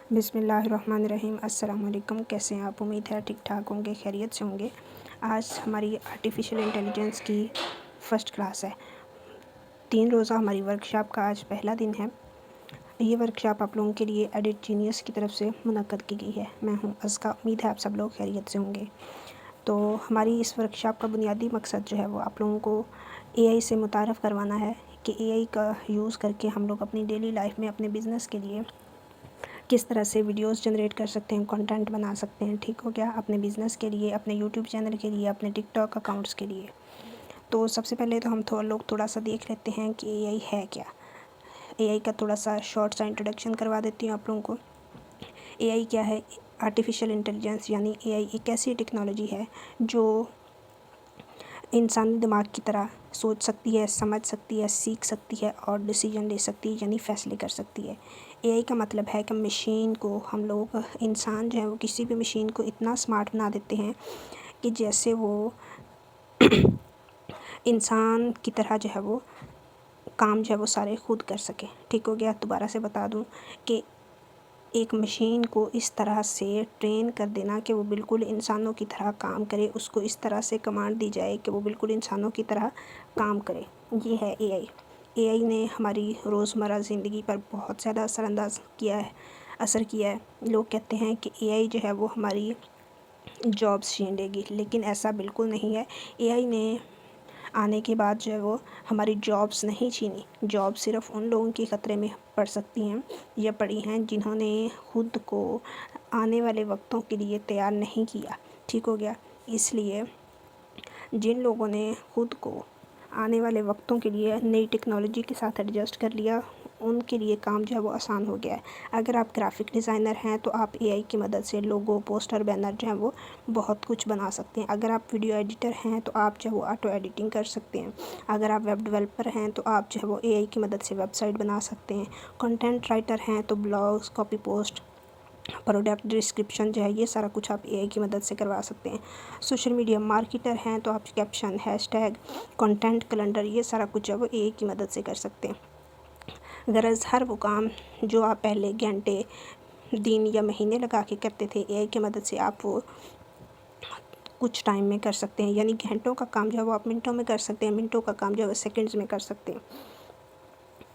बिस्मिल्लाहिर्रहमानिर्रहीम। अस्सलाम वालेकुम। कैसे हैं आप? उम्मीद है ठीक ठाक होंगे, खैरियत से होंगे। आज हमारी आर्टिफिशियल इंटेलिजेंस की फ़र्स्ट क्लास है। 3 रोज़ा हमारी वर्कशॉप का आज पहला दिन है। ये वर्कशॉप आप लोगों के लिए एडिट जीनियस की तरफ से मुनक्कद की गई है। मैं हूँ अज़का। उम्मीद है आप सब लोग खैरियत से होंगे। तो हमारी इस वर्कशॉप का बुनियादी मकसद जो है वो आप लोगों को एआई से मुतारफ़ करवाना है कि एआई का यूज़ करके हम लोग अपनी डेली लाइफ में अपने बिज़नेस के लिए किस तरह से वीडियोस जनरेट कर सकते हैं, कंटेंट बना सकते हैं। ठीक हो गया? अपने बिज़नेस के लिए, अपने यूट्यूब चैनल के लिए, अपने टिकटॉक अकाउंट्स के लिए। तो सबसे पहले तो हम थोड़ा सा देख लेते हैं कि एआई है क्या। एआई का थोड़ा सा शॉर्ट सा इंट्रोडक्शन करवा देती हूँ आप लोगों को। एआई क्या है? आर्टिफिशियल इंटेलिजेंस यानी एआई एक ऐसी टेक्नोलॉजी है जो इंसानी दिमाग की तरह सोच सकती है, समझ सकती है, सीख सकती है और डिसीजन ले सकती है, यानी फ़ैसले कर सकती है। एआई का मतलब है कि मशीन को हम लोग इंसान जो है वो किसी भी मशीन को इतना स्मार्ट बना देते हैं कि जैसे वो इंसान की तरह जो है वो काम जो है वो सारे खुद कर सके। ठीक हो गया? दोबारा से बता दूं कि एक मशीन को इस तरह से ट्रेन कर देना कि वो बिल्कुल इंसानों की तरह काम करे, उसको इस तरह से कमांड दी जाए कि वो बिल्कुल इंसानों की तरह काम करे। ये है एआई। एआई ने हमारी रोज़मर्रा ज़िंदगी पर बहुत ज़्यादा असर किया है। लोग कहते हैं कि एआई जो है वो हमारी जॉब्स छीन लेगी, लेकिन ऐसा बिल्कुल नहीं है। एआई ने आने के बाद जो है वो हमारी जॉब्स नहीं छीनी। जॉब सिर्फ़ उन लोगों की ख़तरे में पड़ सकती हैं या पड़ी हैं जिन्होंने खुद को आने वाले वक्तों के लिए तैयार नहीं किया। ठीक हो गया? इसलिए जिन लोगों ने खुद को आने वाले वक्तों के लिए नई टेक्नोलॉजी के साथ एडजस्ट कर लिया, उनके लिए काम जो है वो आसान हो गया है। अगर आप ग्राफ़िक डिज़ाइनर हैं तो आप एआई की मदद से लोगो, पोस्टर, बैनर जो है वो बहुत कुछ बना सकते हैं। अगर आप वीडियो एडिटर हैं तो आप जो है वो ऑटो एडिटिंग कर सकते हैं। अगर आप वेब डेवलपर हैं तो आप जो है वो एआई की मदद से वेबसाइट बना सकते हैं। कंटेंट राइटर हैं तो blogs, copy post, product description जो है ये सारा कुछ आप एआई की मदद से करवा सकते हैं। सोशल मीडिया मार्केटर हैं तो आप कैप्शन, हैशटैग, कंटेंट कैलेंडर ये सारा कुछ जो है वो एआई की मदद से कर सकते हैं। गरज हर वो काम जो आप पहले घंटे, दिन या महीने लगा के करते थे, एआई की मदद से आप वो कुछ टाइम में कर सकते हैं। यानी घंटों का काम जो है वो आप मिनटों में कर सकते हैं, मिनटों का काम जो है वो सेकंड्स में कर सकते हैं।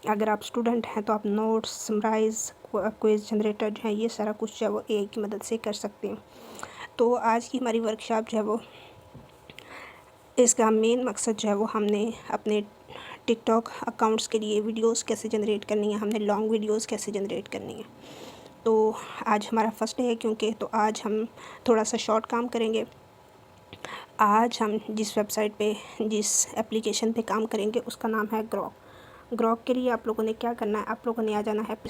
अगर आप स्टूडेंट हैं तो आप नोट्स, समराइज़, क्विज़ जनरेटर जो है ये सारा कुछ जो है वो एआई की मदद से कर सकते हैं। तो आज की हमारी वर्कशॉप जो है वो इसका मेन मकसद जो है वो हमने अपने टिकटॉक अकाउंट्स के लिए वीडियोस कैसे जनरेट करनी है, हमने लॉन्ग वीडियोस कैसे जनरेट करनी है। तो आज हमारा फर्स्ट डे है क्योंकि, तो आज हम थोड़ा सा शॉर्ट काम करेंगे। आज हम जिस वेबसाइट पे, जिस एप्लीकेशन पे काम करेंगे उसका नाम है ग्रॉक। ग्रॉक के लिए आप लोगों ने क्या करना है, आप लोगों ने आ जाना है प्ले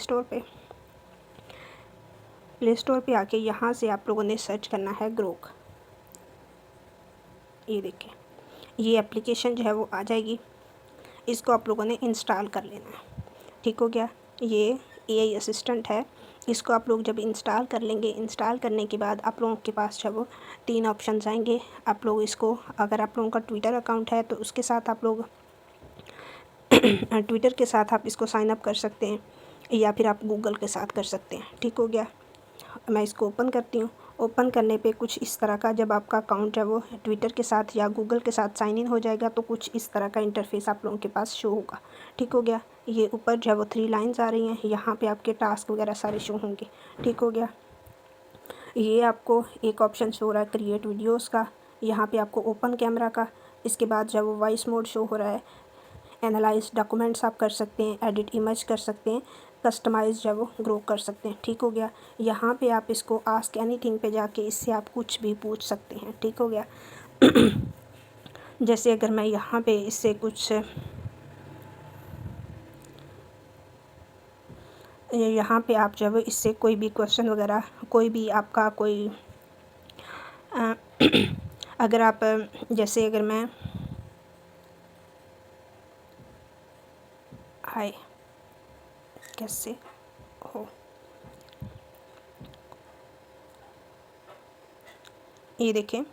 स्टोर पे आके यहाँ से आप लोगों ने सर्च करना है ग्रोक। ये देखें, ये एप्लीकेशन जो है वो आ जाएगी। इसको आप लोगों ने इंस्टॉल कर लेना है। ठीक हो गया? ये एआई असिस्टेंट है। इसको आप लोग जब इंस्टॉल कर लेंगे, इंस्टॉल करने के बाद आप लोगों के पास जो वो 3 ऑप्शंस आएंगे। आप लोग इसको, अगर आप लोगों का ट्विटर अकाउंट है तो उसके साथ आप लोग ट्विटर के साथ आप इसको साइन अप कर सकते हैं या फिर आप गूगल के साथ कर सकते हैं। ठीक हो गया? मैं इसको ओपन करती हूँ। ओपन करने पे कुछ इस तरह का, जब आपका अकाउंट है वो ट्विटर के साथ या गूगल के साथ साइन इन हो जाएगा तो कुछ इस तरह का इंटरफेस आप लोगों के पास शो होगा। ठीक हो गया? ये ऊपर जो है वो 3 लाइन्स आ रही हैं, यहाँ पे आपके टास्क वगैरह सारे शो होंगे। ठीक हो गया? ये आपको एक ऑप्शन शो हो रहा है क्रिएट वीडियोज़ का, यहाँ पे आपको ओपन कैमरा का, इसके बाद जो है वो वॉइस मोड शो हो रहा है। एनालाइज डॉक्यूमेंट्स आप कर सकते हैं, एडिट इमेज कर सकते हैं, कस्टमाइज़ जो है वो ग्रो कर सकते हैं। ठीक हो गया? यहाँ पे आप इसको आस्क एनीथिंग पे जाके इससे आप कुछ भी पूछ सकते हैं। ठीक हो गया? जैसे अगर मैं यहाँ पे इससे कुछ, यहाँ पे आप जो है इससे कोई भी क्वेश्चन वगैरह, कोई भी आपका कोई अगर आप, जैसे अगर मैं हाय कैसे हो, ये देखें।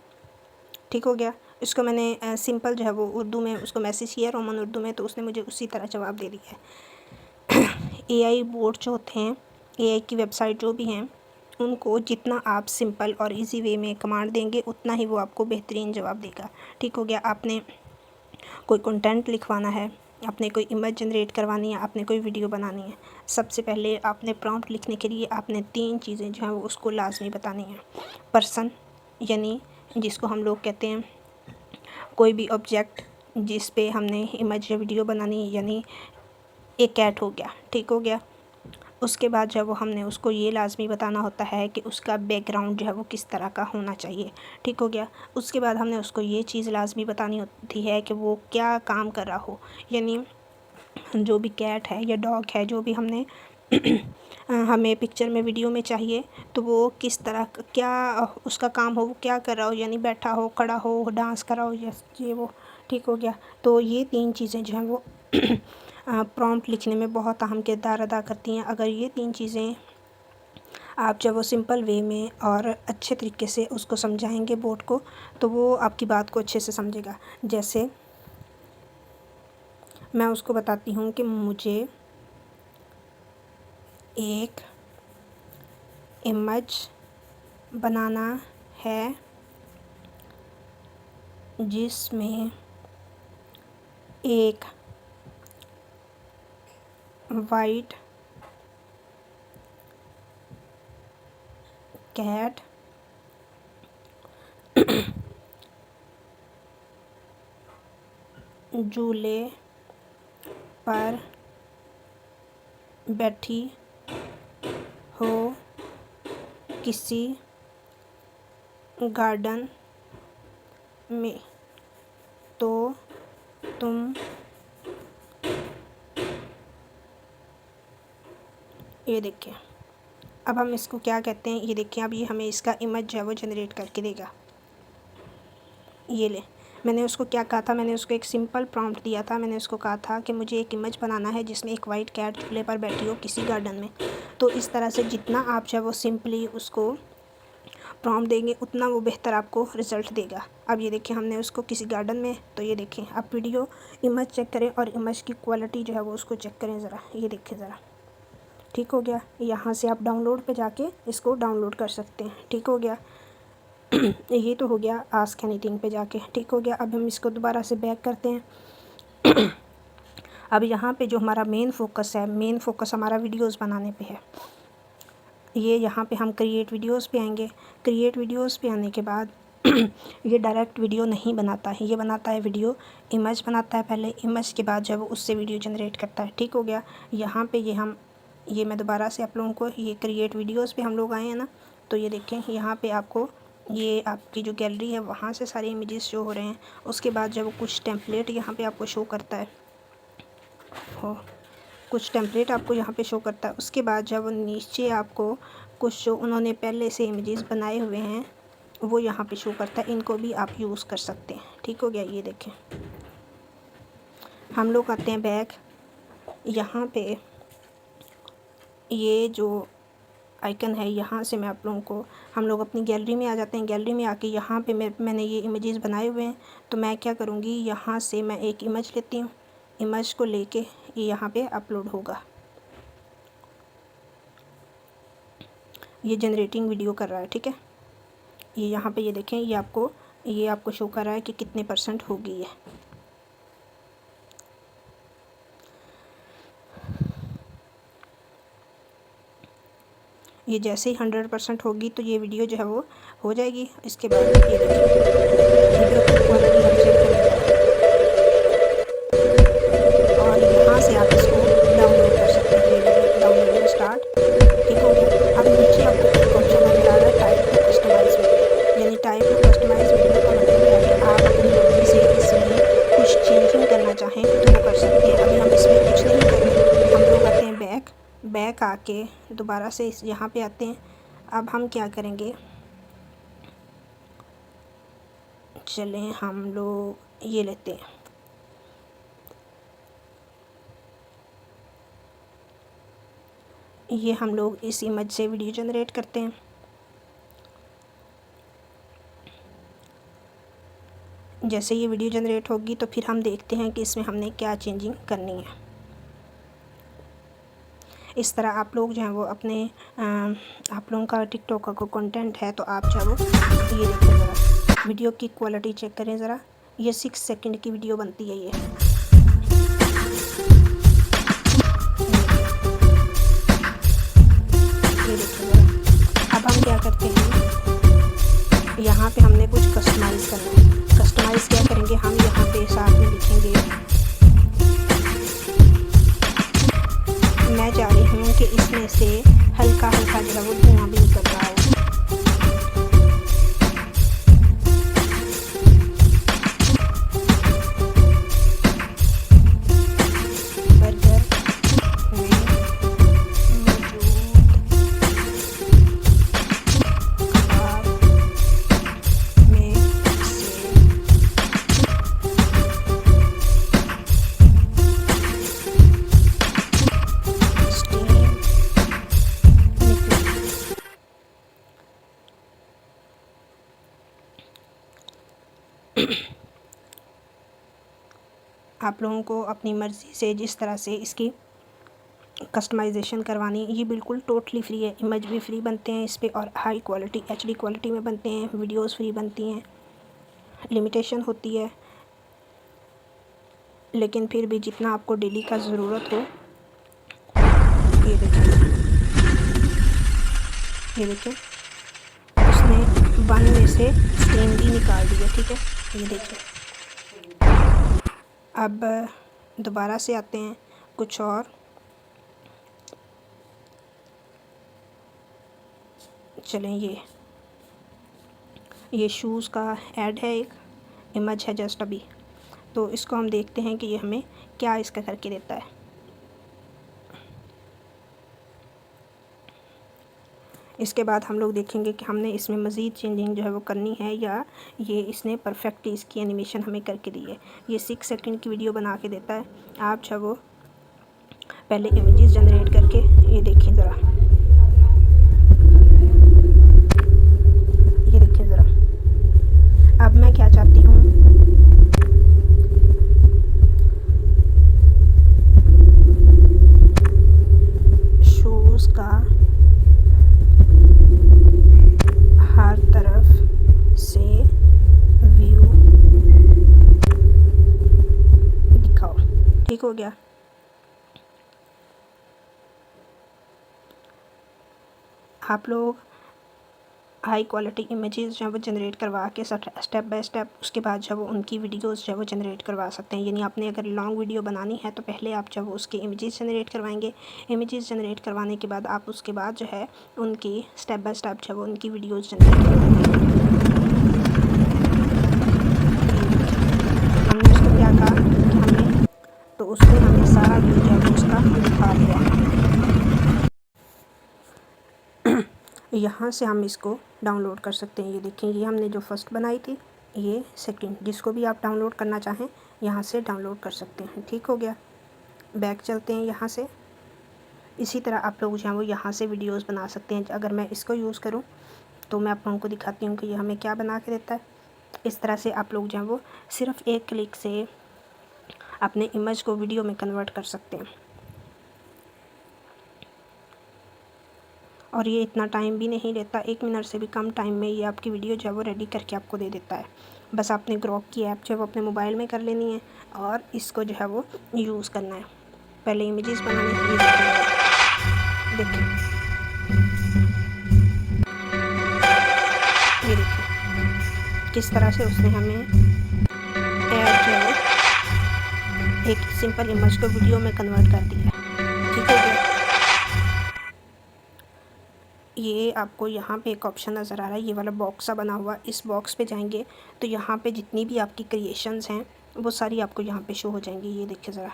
ठीक हो गया? इसको मैंने सिंपल जो है वो उर्दू में उसको मैसेज किया, रोमन उर्दू में, तो उसने मुझे उसी तरह जवाब दे दिया है। एआई बोट जो होते हैं एआई की वेबसाइट जो भी हैं उनको जितना आप सिंपल और इजी वे में कमांड देंगे उतना ही वो आपको बेहतरीन जवाब देगा। ठीक हो गया। आपने कोई कंटेंट लिखवाना है, आपने कोई इमेज जनरेट करवानी है, आपने कोई वीडियो बनानी है, सबसे पहले आपने प्रॉम्प्ट लिखने के लिए आपने 3 चीज़ें जो हैं वो उसको लाजमी बतानी है। पर्सन यानी जिसको हम लोग कहते हैं कोई भी ऑब्जेक्ट जिस पे हमने इमेज या वीडियो बनानी है, यानी एक कैट हो गया। ठीक हो गया। उसके बाद जब वो हमने उसको ये लाजमी बताना होता है कि उसका बैकग्राउंड जो है वो किस तरह का होना चाहिए। ठीक हो गया। उसके बाद हमने उसको ये चीज़ लाजमी बतानी होती है कि वो क्या काम कर रहा हो, यानी जो भी कैट है या डॉग है जो भी हमने हमें पिक्चर में वीडियो में चाहिए तो वो किस तरह क्या उसका काम हो, वो क्या कर रहा हो, यानी बैठा हो, खड़ा हो, डांस कर रहा हो, ये वो। ठीक हो गया। तो ये 3 चीज़ें जो हैं वो प्रॉम्प्ट लिखने में बहुत अहम किरदार अदा करती हैं। अगर ये 3 चीज़ें आप जब वो सिंपल वे में और अच्छे तरीके से उसको समझाएंगे बोट को तो वो आपकी बात को अच्छे से समझेगा। जैसे मैं उसको बताती हूँ कि मुझे एक इमेज बनाना है जिसमें एक वाइट कैट झूले पर बैठी हो किसी गार्डन में, तो तुम ये देखिए। अब हम इसको क्या कहते हैं, ये देखिए। अब ये हमें इसका इमेज जो है वो जनरेट करके देगा। ये ले, मैंने उसको क्या कहा था, मैंने उसको एक सिंपल प्रॉम्प्ट दिया था। मैंने उसको कहा था कि मुझे एक इमेज बनाना है जिसमें एक वाइट कैट झूले पर बैठी हो किसी गार्डन में। तो इस तरह से जितना आप जो है वो सिंपली उसको प्रॉम्प्ट देंगे उतना वो बेहतर आपको रिज़ल्ट देगा। अब ये देखिए हमने उसको किसी गार्डन में, तो ये देखें आप वीडियो इमेज चेक करें और इमेज की क्वालिटी जो है वो उसको चेक करें ज़रा। ये देखें ज़रा। ठीक हो गया। यहाँ से आप डाउनलोड पे जाके इसको डाउनलोड कर सकते हैं। ठीक हो गया। ये तो हो गया आस्क एनीथिंग पे जाके। ठीक हो गया। अब हम इसको दोबारा से बैक करते हैं। अब यहाँ पे जो हमारा मेन फोकस है, मेन फोकस हमारा वीडियोस बनाने पे है। ये यहाँ पे हम क्रिएट वीडियोस पे आएंगे। क्रिएट वीडियोस पे आने के बाद ये डायरेक्ट वीडियो नहीं बनाता है, ये बनाता है वीडियो इमेज बनाता है पहले, इमेज के बाद जब उससे वीडियो जनरेट करता है। ठीक हो गया। यहाँ पे ये मैं दोबारा से आप लोगों को ये क्रिएट वीडियोस पे हम लोग आए हैं ना, तो ये देखें यहाँ पे आपको ये आपकी जो गैलरी है वहाँ से सारे इमेजेस शो हो रहे हैं। उसके बाद जब वो कुछ टेम्पलेट यहाँ पे आपको शो करता है, कुछ टेम्पलेट आपको यहाँ पे शो करता है। उसके बाद जब नीचे आपको कुछ जो उन्होंने पहले से इमेजेस बनाए हुए हैं वो यहाँ पे शो करता है। इनको भी आप यूज़ कर सकते हैं। ठीक हो गया। ये देखें हम लोग आते हैं बैक। यहाँ पे ये जो आइकन है यहाँ से मैं आप लोगों को, हम लोग अपनी गैलरी में आ जाते हैं। गैलरी में आके यहाँ पे मैंने ये इमेजेस बनाए हुए हैं, तो मैं क्या करूँगी, यहाँ से मैं एक इमेज लेती हूँ। इमेज को लेके ये यहाँ पे अपलोड होगा। ये जनरेटिंग वीडियो कर रहा है। ठीक है। ये यहाँ पे ये देखें, ये आपको शो कर रहा है कि कितने % हो गई है। ये जैसे ही 100% होगी तो ये वीडियो जो है वो हो जाएगी। इसके बाद ये देखिए वीडियो की क्वालिटी हम चेक करेंगे और यहाँ से आप इसको डाउनलोड कर सकते हैं। ये डाउनलोडिंग स्टार्ट। ठीक हो गया। अब नीचे आपको एक ऑप्शन नजर आ रहा है टाइप टू कस्टमाइज वीडियो, यानी टाइप टू कस्टमाइज वीडियो का मतलब है कि आप अपनी मर्ज़ी से इसमें कुछ चेंजिंग करना चाहें तो वो कर सकते हैं। अभी हम इसमें कुछ नहीं कर रहे, हम लोग आते हैं बैक आके दोबारा से इस यहाँ पे आते हैं। अब हम क्या करेंगे, चलें हम लोग ये लेते हैं। ये हम लोग इस इमेज से वीडियो जनरेट करते हैं। जैसे ये वीडियो जनरेट होगी तो फिर हम देखते हैं कि इसमें हमने क्या चेंजिंग करनी है। इस तरह आप लोग जो है वो अपने आप लोगों का टिकटॉक का कोई कंटेंट है तो आप जो है वो ये देखिए ज़रा वीडियो की क्वालिटी चेक करें ज़रा, ये 6 सेकंड की वीडियो बनती है ये देखिए ज़रा। अब हम क्या करते हैं, यहाँ पे हमने कुछ कस्टमाइज़ करना है। कस्टमाइज़ क्या करेंगे हम, यहाँ पे साथ में लिखेंगे, मैं चाह रही हूँ कि इसमें से हल्का हल्का जो है वो धुआं भी निकल रहा हो। बर्गर में मौजूद कबाब में से स्टीम निकली। आप लोगों को अपनी मर्ज़ी से जिस तरह से इसकी कस्टमाइजेशन करवानी है, ये बिल्कुल टोटली फ्री है। इमेज भी फ्री बनते हैं इस पर और हाई क्वालिटी HD क्वालिटी में बनते हैं, वीडियोस फ्री बनती हैं। लिमिटेशन होती है लेकिन फिर भी जितना आपको डेली का ज़रूरत हो। ये देखिए, ये देखिए उसने 1 में से स्क्रीन भी निकाल दी है, ठीक है। ये देखिए अब दोबारा से आते हैं कुछ और, चलें ये शूज़ का ऐड है, एक इमेज है जस्ट अभी, तो इसको हम देखते हैं कि ये हमें क्या इसका करके देता है। इसके बाद हम लोग देखेंगे कि हमने इसमें मज़ीद चेंजिंग जो है वो करनी है या ये इसने परफेक्टली इसकी एनिमेशन हमें करके दी है। ये 6 सेकंड की वीडियो बना के देता है। आप जो है वो पहले इमेजेस जनरेट करके ये देखिए ज़रा, ये देखिए ज़रा। अब मैं क्या चाहती हूँ, शूज़ का हर तरफ से व्यू दिखाओ, ठीक हो गया। आप लोग हाई क्वालिटी इमेजेस जो है वो जनरेट करवा के स्टेप बाय स्टेप उसके बाद जो है वो उनकी वीडियोस जो है वो जनरेट करवा सकते हैं। यानी आपने अगर लॉन्ग वीडियो बनानी है तो पहले आप जो है वो उसके इमेजेस जनरेट करवाएंगे। इमेजेस जनरेट करवाने के बाद आप उसके बाद जो है उनकी स्टेप बाय स्टेप जो है वो उनकी वीडियोज़ जनरेट करवाएंगे। हमने उसको क्या कहा कि हमने तो उसमें हमें सारा व्यू जो है उसका दिखा दिया। यहाँ से हम इसको डाउनलोड कर सकते हैं। ये देखें, ये हमने जो फर्स्ट बनाई थी, ये सेकंड, जिसको भी आप डाउनलोड करना चाहें यहाँ से डाउनलोड कर सकते हैं। ठीक हो गया। बैक चलते हैं यहाँ से। इसी तरह आप लोग जो हैं वो यहाँ से वीडियोस बना सकते हैं। अगर मैं इसको यूज़ करूँ तो मैं आप लोगों को दिखाती हूँ कि ये हमें क्या बना के देता है। इस तरह से आप लोग जो हैं वो सिर्फ़ एक क्लिक से अपने इमेज को वीडियो में कन्वर्ट कर सकते हैं। और ये इतना टाइम भी नहीं लेता, 1 मिनट से भी कम टाइम में ये आपकी वीडियो जो है वो रेडी करके आपको दे देता है। बस आपने ग्रॉक की ऐप जो है वो अपने मोबाइल में कर लेनी है और इसको जो है वो यूज़ करना है। पहले इमेजेस बनाने के लिए देखिए, ये देखिए किस तरह से उसने हमें ऐड जो है एक सिंपल इमेज को वीडियो में कन्वर्ट कर दिया है। ठीक हो गया। ये आपको यहाँ पे एक ऑप्शन नज़र आ रहा है, ये वाला बॉक्स सा बना हुआ। इस बॉक्स पे जाएंगे तो यहाँ पे जितनी भी आपकी क्रिएशंस हैं वो सारी आपको यहाँ पे शो हो जाएंगी। ये देखिए ज़रा,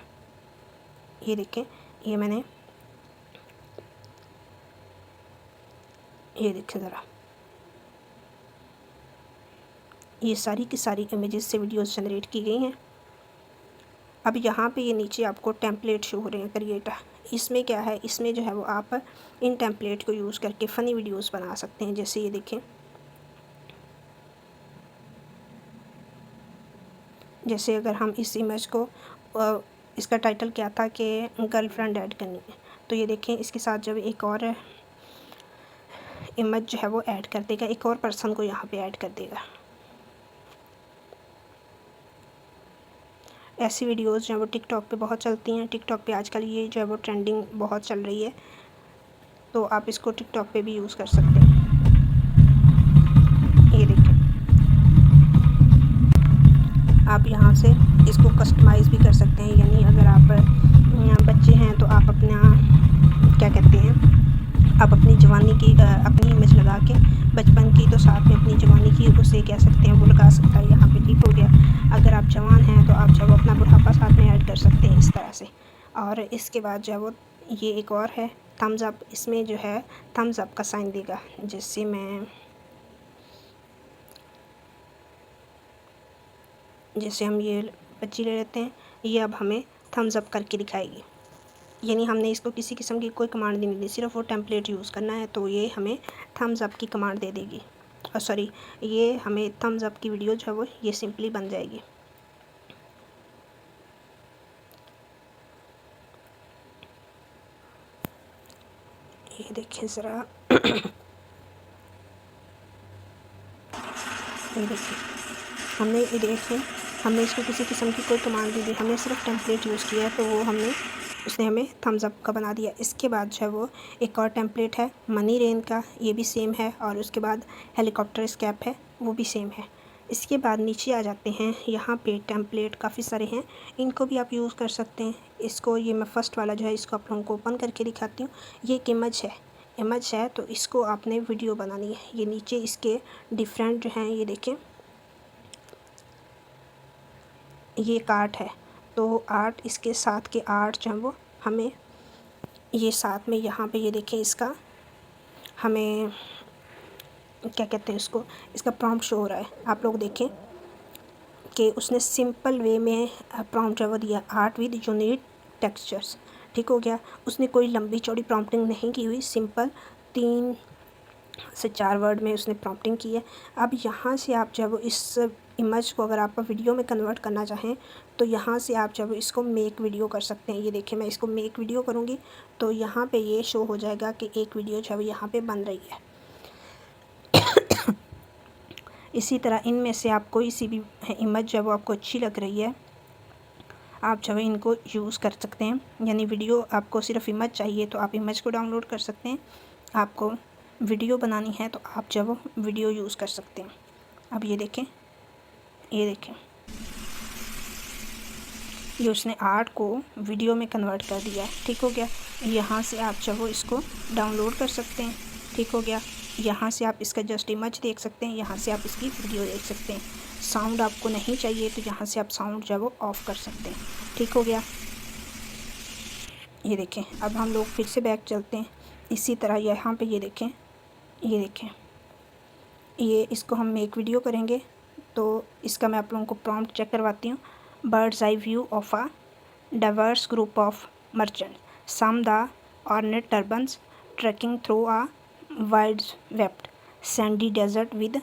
ये देखें, ये मैंने ये देखिए ज़रा, ये सारी की सारी इमेजेस से वीडियोस जनरेट की गई हैं। अब यहाँ पे ये नीचे आपको टेम्पलेट शो हो रहे हैं क्रिएटर। इसमें क्या है, इसमें जो है वो आप इन टेम्पलेट को यूज़ करके फ़नी वीडियोस बना सकते हैं। जैसे ये देखें, जैसे अगर हम इस इमेज को इसका टाइटल क्या था कि गर्लफ्रेंड ऐड करनी है, तो ये देखें इसके साथ जब एक और इमेज जो है वो ऐड कर देगा, एक और पर्सन को यहाँ पे ऐड कर देगा। ऐसी वीडियोस जो है वो टिकटॉक पे बहुत चलती हैं। टिकटॉक पे आजकल ये जो है वो ट्रेंडिंग बहुत चल रही है, तो आप इसको टिकटॉक पे भी यूज़ कर सकते हैं। ये देखें, आप यहाँ से इसको कस्टमाइज़ भी कर सकते हैं, यानी अगर आप बच्चे हैं तो आप अपना क्या कहते हैं, आप अपनी जवानी की अपनी इमेज लगा के, बचपन की तो साथ में अपनी जवानी की उसे कह सकते हैं, वो लगा सकता है यहाँ पे। ठीक हो गया। अगर आप जवान हैं तो आप जब अपना बुढ़ापा साथ में ऐड कर सकते हैं इस तरह से। और इसके बाद जो है वो ये एक और है थम्स अप, इसमें जो है थम्स अप का साइन देगा, जिससे हम ये बच्ची ले लेते हैं, ये अब हमें थम्स अप करके दिखाएगी। यानी हमने इसको किसी किस्म की कोई कमांड नहीं दी, सिर्फ वो टेम्पलेट यूज़ करना है, तो ये हमें थम्स अप की कमांड दे देगी। और सॉरी, ये हमें थम्स अप की वीडियो जो है वो ये सिंपली बन जाएगी। ये देखिए ज़रा ये देखिए, हमने इसको किसी किस्म की कोई कमांड नहीं दी, हमने सिर्फ टेम्पलेट यूज़ किया है, तो वो उसने हमें थम्स अप का बना दिया। इसके बाद जो है वो एक और टेम्पलेट है मनी रेन का, ये भी सेम है। और उसके बाद हेलीकॉप्टर स्कैप है, वो भी सेम है। इसके बाद नीचे आ जाते हैं, यहाँ पे टेम्पलेट काफ़ी सारे हैं, इनको भी आप यूज़ कर सकते हैं। इसको ये मैं फ़र्स्ट वाला जो है इसको आप लोगों को ओपन करके दिखाती हूँ। ये एक इमेज है, तो इसको आपने वीडियो बनानी है। ये नीचे इसके डिफरेंट जो हैं ये देखें, ये एक आर्ट है, तो आर्ट इसके साथ के आर्ट जो हैं वो हमें ये साथ में यहाँ पे ये देखें, इसका हमें क्या कहते हैं इसका प्रॉम्प्ट शो हो रहा है। आप लोग देखें कि उसने सिंपल वे में प्रॉम्प्ट जो दिया, आर्ट विद यूनिक टेक्सचर्स। ठीक हो गया। उसने कोई लंबी चौड़ी प्रॉम्प्टिंग नहीं की हुई, सिंपल 3 से 4 वर्ड में उसने प्रॉम्प्टिंग की है। अब यहाँ से आप जब इस इमेज को अगर आप वीडियो में कन्वर्ट करना चाहें, तो यहाँ से आप जब इसको मेक वीडियो कर सकते हैं। ये देखिए, मैं इसको मेक वीडियो करूँगी तो यहाँ पे ये शो हो जाएगा कि एक वीडियो जो है यहाँ पे बन रही है। इसी तरह इनमें से आप कोई सी भी इमेज जब आपको अच्छी लग रही है, आप जो है इनको यूज़ कर सकते हैं। यानी वीडियो आपको सिर्फ इमेज चाहिए तो आप इमेज को डाउनलोड कर सकते हैं, आपको वीडियो बनानी है तो आप जब वीडियो यूज़ कर सकते हैं। अब ये देखें, ये उसने आर्ट को वीडियो में कन्वर्ट कर दिया है। ठीक हो गया। यहाँ से आप जब इसको डाउनलोड कर सकते हैं। ठीक हो गया। यहाँ से आप इसका जस्ट इमेज देख सकते हैं, यहाँ से आप इसकी वीडियो देख सकते हैं। साउंड आपको नहीं चाहिए तो यहाँ से आप साउंड जो है वो ऑफ़ कर सकते हैं। ठीक हो गया। ये देखें, अब हम लोग फिर से बैक चलते हैं। इसी तरह यहाँ पे ये देखें, ये इसको हम मेक वीडियो करेंगे, तो इसका मैं आप लोगों को प्रॉम्प्ट चेक करवाती हूँ। Bird's eye view of a diverse group of merchant, some the ornate turbans trekking through a wide wept sandy desert with,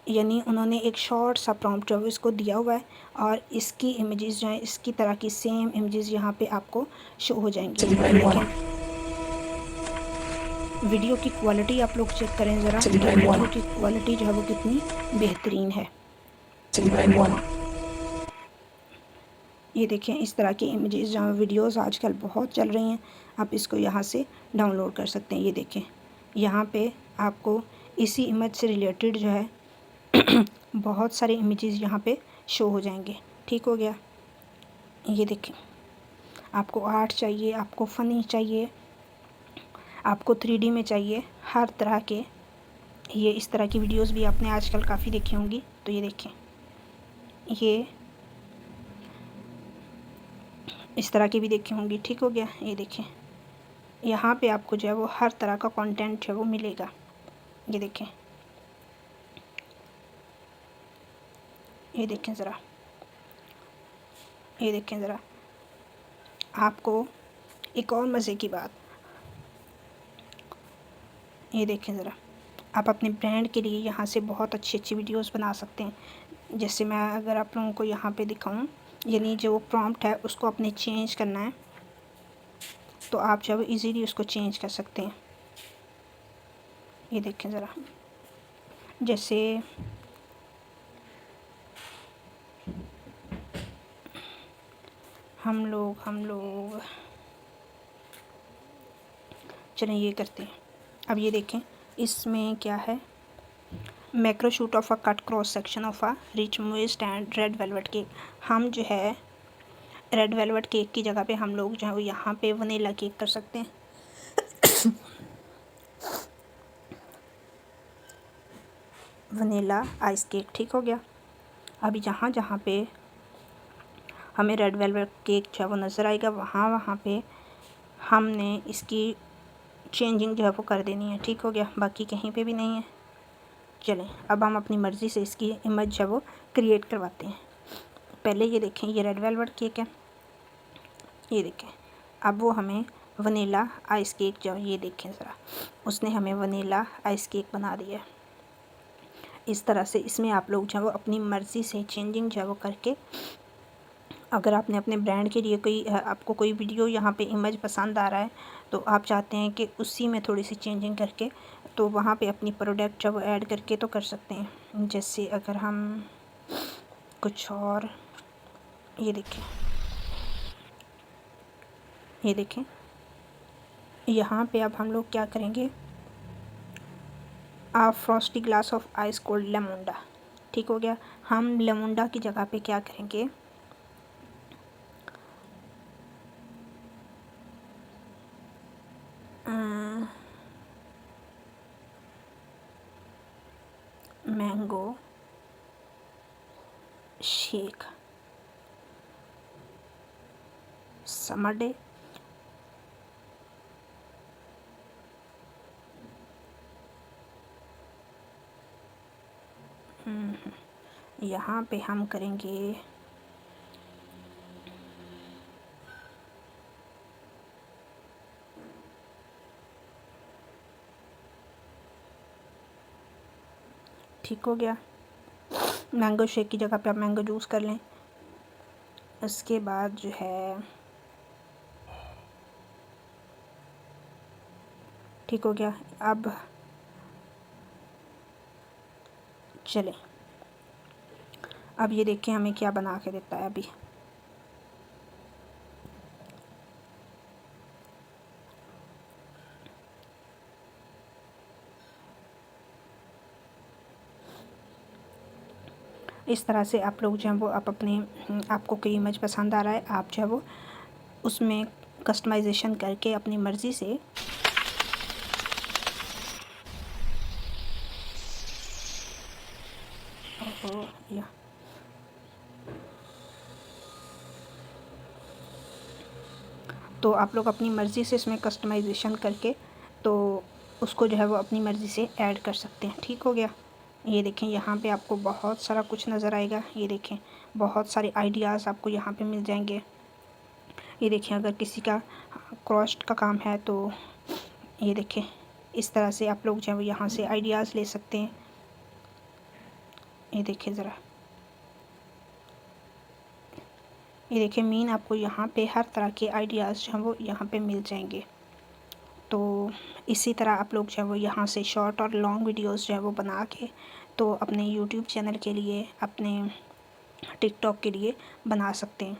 यानी उन्होंने एक शॉर्ट सा प्रॉम्प्ट जो है इसको दिया हुआ है, और इसकी इमेजेस जो हैं इसकी तरह की सेम इमेजेस यहाँ पे आपको शो हो जाएंगी। वीडियो की क्वालिटी आप लोग चेक करें ज़रा, वीडियो की क्वालिटी जो है वो कितनी बेहतरीन है। ये देखें, इस तरह की इमेजेस जहाँ वीडियोस आजकल बहुत चल रही हैं, आप इसको यहाँ से डाउनलोड कर सकते हैं। ये देखें, यहाँ पे आपको इसी इमेज से रिलेटेड जो है बहुत सारे इमेजेस यहाँ पे शो हो जाएंगे। ठीक हो गया। ये देखें, आपको आर्ट चाहिए, आपको फ़नी चाहिए, आपको 3D में चाहिए, हर तरह के ये इस तरह की वीडियोस भी आपने आजकल काफ़ी देखी होंगी। तो ये देखें, ये इस तरह की भी देखी होंगी। ठीक हो गया। ये देखें, यहाँ पे आपको जो है वो हर तरह का कंटेंट जो है वो मिलेगा। ये देखें, ये देखें ज़रा, ये देखें ज़रा, आपको एक और मज़े की बात, ये देखें ज़रा, आप अपने ब्रांड के लिए यहाँ से बहुत अच्छी अच्छी वीडियोस बना सकते हैं। जैसे मैं अगर आप लोगों को यहाँ पे दिखाऊं, यानी जो प्रॉम्प्ट है उसको आपने चेंज करना है, तो आप जब इजीली उसको चेंज कर सकते हैं। ये देखें ज़रा, जैसे हम लोग चलें ये करते हैं। अब ये देखें इसमें क्या है, macro shoot of a cut cross section of a rich moist and red velvet cake. हम जो है रेड वेलवेट केक की जगह पे हम लोग जो है वो यहाँ पे वनीला केक कर सकते हैं। वनीला आइस केक, ठीक हो गया। अभी जहाँ जहाँ पे हमें रेड वेलवेट केक जो है वो नज़र आएगा वहाँ वहाँ पे हमने इसकी चेंजिंग जो है वो कर देनी है, ठीक हो गया। बाकी कहीं पे भी नहीं है। चलें अब हम अपनी मर्ज़ी से इसकी इमेज जो है वो क्रिएट करवाते हैं। पहले ये देखें, ये रेड वेलवेट केक है, ये देखें। अब वो हमें वनीला आइस केक जो ये देखें ज़रा, उसने हमें वनीला आइस केक बना दिया। इस तरह से इसमें आप लोग जो है वो अपनी मर्ज़ी से चेंजिंग जो है वो करके, अगर आपने अपने ब्रांड के लिए कोई आपको कोई वीडियो यहाँ पे इमेज पसंद आ रहा है तो आप चाहते हैं कि उसी में थोड़ी सी चेंजिंग करके तो वहाँ पे अपनी प्रोडक्ट जो ऐड करके तो कर सकते हैं। जैसे अगर हम कुछ और, ये देखें यहाँ पे अब हम लोग क्या करेंगे, a frosty glass of ice cold lemonade, ठीक हो गया। हम लेमोंडा की जगह पे क्या करेंगे, मैंगो शेक समर डे, यहाँ पे हम करेंगे ठीक हो गया। मैंगो शेक की जगह पे आप मैंगो जूस कर लें। उसके बाद जो है ठीक हो गया। अब चलें, अब ये देखें हमें क्या बना के देता है। अभी इस तरह से आप लोग जो है वो आप अपने आपको कोई इमेज पसंद आ रहा है, आप जो है वो उसमें कस्टमाइजेशन करके अपनी मर्ज़ी से या तो आप लोग अपनी मर्ज़ी से इसमें कस्टमाइजेशन करके तो उसको जो है वो अपनी मर्ज़ी से ऐड कर सकते हैं, ठीक हो गया। ये देखें यहाँ पे आपको बहुत सारा कुछ नज़र आएगा। ये देखें बहुत सारे आइडियाज़ आपको यहाँ पे मिल जाएंगे। ये देखें अगर किसी का क्रॉस्ट का काम है तो ये देखें इस तरह से आप लोग जो है वो यहाँ से आइडियाज़ ले सकते हैं। ये देखें ज़रा, ये देखें मीन आपको यहाँ पे हर तरह के आइडियाज़ जो हैं वो यहाँ पे मिल जाएंगे। तो इसी तरह आप लोग जो है वो यहाँ से शॉर्ट और लॉन्ग वीडियोस जो है वो बना के तो अपने यूट्यूब चैनल के लिए, अपने टिकटॉक के लिए बना सकते हैं।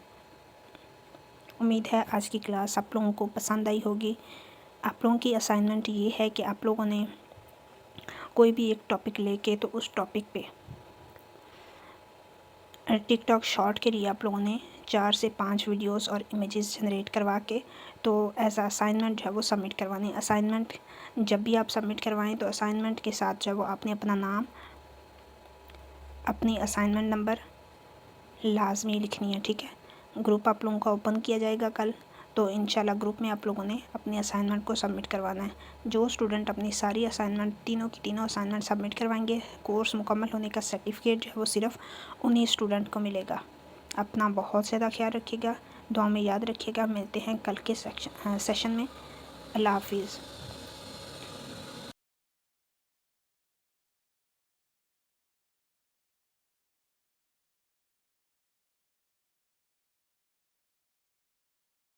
उम्मीद है आज की क्लास आप लोगों को पसंद आई होगी। आप लोगों की असाइनमेंट ये है कि आप लोगों ने कोई भी एक टॉपिक लेके तो उस टॉपिक पे टिकटॉक शॉर्ट के लिए आप लोगों ने 4 से 5 वीडियोस और इमेजेस जनरेट करवा के तो एज असाइनमेंट जो है वो सबमिट करवानी। असाइनमेंट जब भी आप सबमिट करवाएं तो असाइनमेंट के साथ जो है वो आपने अपना नाम, अपनी असाइनमेंट नंबर लाजमी लिखनी है, ठीक है। ग्रुप आप लोगों का ओपन किया जाएगा कल, तो इंशाल्लाह ग्रुप में आप लोगों ने अपनी असाइनमेंट को सबमिट करवाना है। जो स्टूडेंट अपनी सारी असाइनमेंट तीनों की तीनों असाइनमेंट सबमिट करवाएंगे, कोर्स मुकम्मल होने का सर्टिफिकेट जो है वो सिर्फ उन्हीं स्टूडेंट को मिलेगा। अपना बहुत ज़्यादा ख्याल रखिएगा, दुआ में याद रखिएगा। मिलते हैं कल के सेशन में। अल्लाह हाफिज़।